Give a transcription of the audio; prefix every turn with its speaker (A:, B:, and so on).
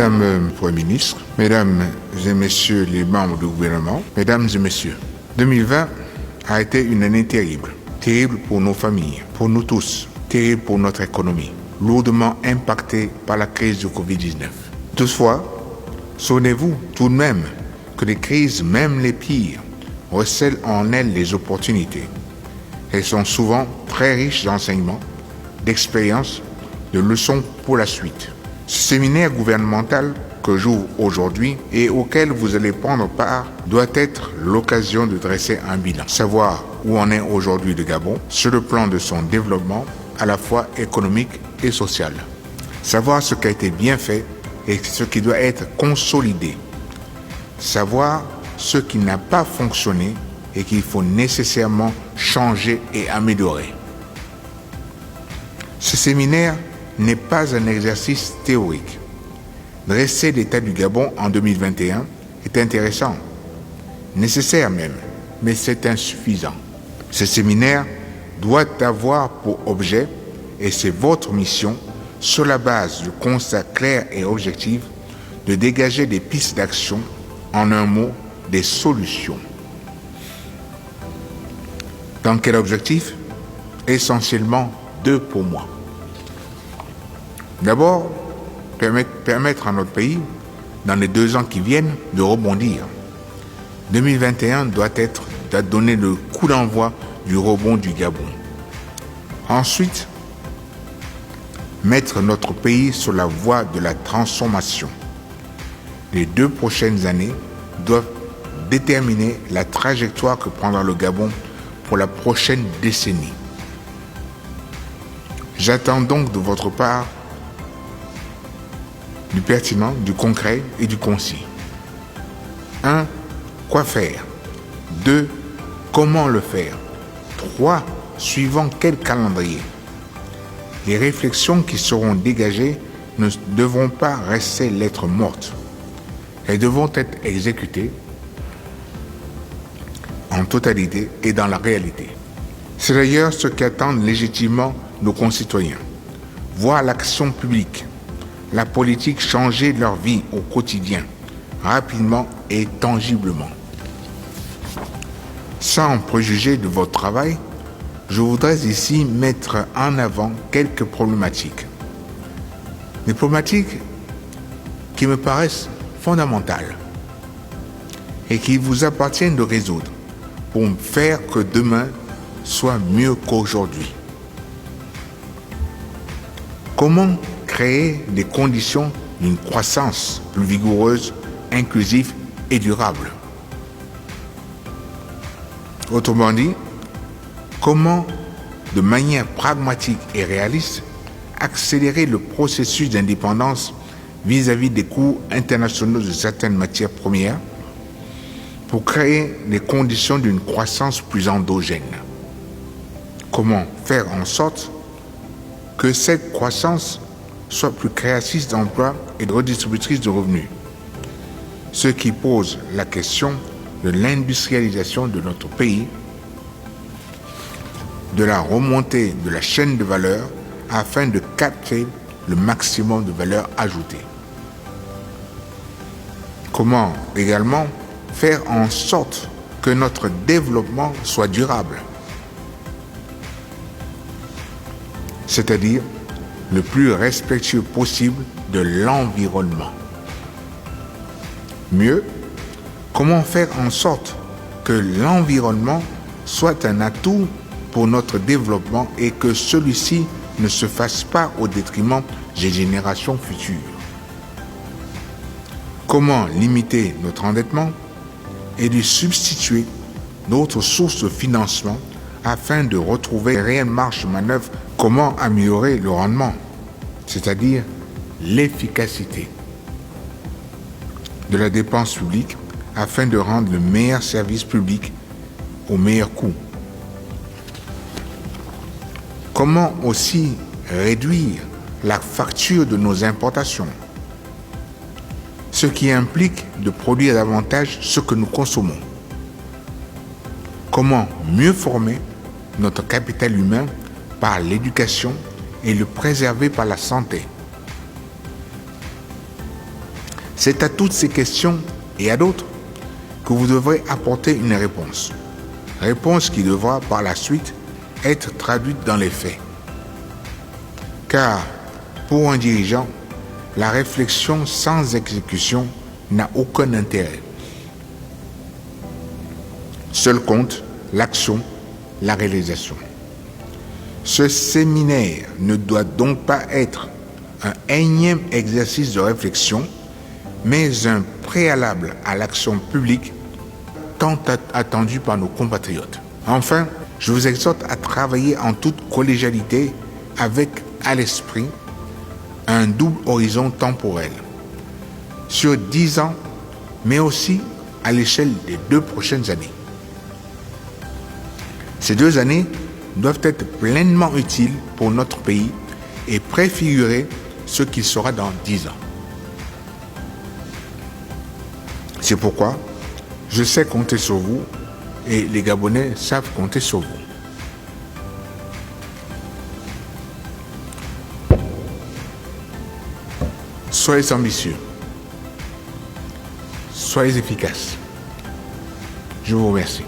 A: Madame le Premier ministre, Mesdames et Messieurs les membres du gouvernement, Mesdames et Messieurs, 2020 a été une année terrible. Terrible pour nos familles, pour nous tous, terrible pour notre économie, lourdement impactée par la crise du Covid-19. Toutefois, souvenez-vous tout de même que les crises, même les pires, recèlent en elles les opportunités. Elles sont souvent très riches d'enseignements, d'expériences, de leçons pour la suite. Ce séminaire gouvernemental que j'ouvre aujourd'hui et auquel vous allez prendre part doit être l'occasion de dresser un bilan. Savoir où en est aujourd'hui le Gabon sur le plan de son développement à la fois économique et social. Savoir ce qui a été bien fait et ce qui doit être consolidé. Savoir ce qui n'a pas fonctionné et qu'il faut nécessairement changer et améliorer. Ce séminaire n'est pas un exercice théorique. Dresser l'état du Gabon en 2021 est intéressant, nécessaire même, mais c'est insuffisant. Ce séminaire doit avoir pour objet, et c'est votre mission, sur la base de constats clairs et objectifs, de dégager des pistes d'action, en un mot, des solutions. Dans quel objectif? Essentiellement deux pour moi. D'abord, permettre à notre pays, dans les 2 ans qui viennent, de rebondir. 2021 doit donner le coup d'envoi du rebond du Gabon. Ensuite, mettre notre pays sur la voie de la transformation. Les 2 prochaines années doivent déterminer la trajectoire que prendra le Gabon pour la prochaine décennie. J'attends donc de votre part du pertinent, du concret et du concis. 1. Quoi faire? 2. Comment le faire? 3. Suivant quel calendrier? Les réflexions qui seront dégagées ne devront pas rester lettres mortes. Elles devront être exécutées en totalité et dans la réalité. C'est d'ailleurs ce qu'attendent légitimement nos concitoyens. Voir l'action publique, la politique changer leur vie au quotidien, rapidement et tangiblement. Sans préjuger de votre travail, je voudrais ici mettre en avant quelques problématiques. Des problématiques qui me paraissent fondamentales et qu'il vous appartient de résoudre pour faire que demain soit mieux qu'aujourd'hui. Comment créer les conditions d'une croissance plus vigoureuse, inclusive et durable? Autrement dit, comment, de manière pragmatique et réaliste, accélérer le processus d'indépendance vis-à-vis des coûts internationaux de certaines matières premières pour créer les conditions d'une croissance plus endogène? Comment faire en sorte que cette croissance soit plus créatrice d'emplois et redistributrice de revenus, ce qui pose la question de l'industrialisation de notre pays, de la remontée de la chaîne de valeur afin de capter le maximum de valeur ajoutée. Comment également faire en sorte que notre développement soit durable, c'est-à-dire le plus respectueux possible de l'environnement. Mieux, comment faire en sorte que l'environnement soit un atout pour notre développement et que celui-ci ne se fasse pas au détriment des générations futures? Comment limiter notre endettement et lui substituer d'autres sources de financement afin de retrouver une réelle marge de manœuvre? Comment améliorer le rendement, c'est-à-dire l'efficacité de la dépense publique afin de rendre le meilleur service public au meilleur coût? Comment aussi réduire la facture de nos importations, ce qui implique de produire davantage ce que nous consommons? Comment mieux former notre capital humain par l'éducation et le préserver par la santé? C'est à toutes ces questions et à d'autres que vous devrez apporter une réponse. Réponse qui devra par la suite être traduite dans les faits. Car pour un dirigeant, la réflexion sans exécution n'a aucun intérêt. Seul compte l'action, la réalisation. Ce séminaire ne doit donc pas être un énième exercice de réflexion, mais un préalable à l'action publique tant attendue par nos compatriotes. Enfin, je vous exhorte à travailler en toute collégialité avec à l'esprit un double horizon temporel sur 10 ans, mais aussi à l'échelle des 2 prochaines années. Ces 2 années doivent être pleinement utiles pour notre pays et préfigurer ce qu'il sera dans 10 ans. C'est pourquoi je sais compter sur vous et les Gabonais savent compter sur vous. Soyez ambitieux. Soyez efficaces. Je vous remercie.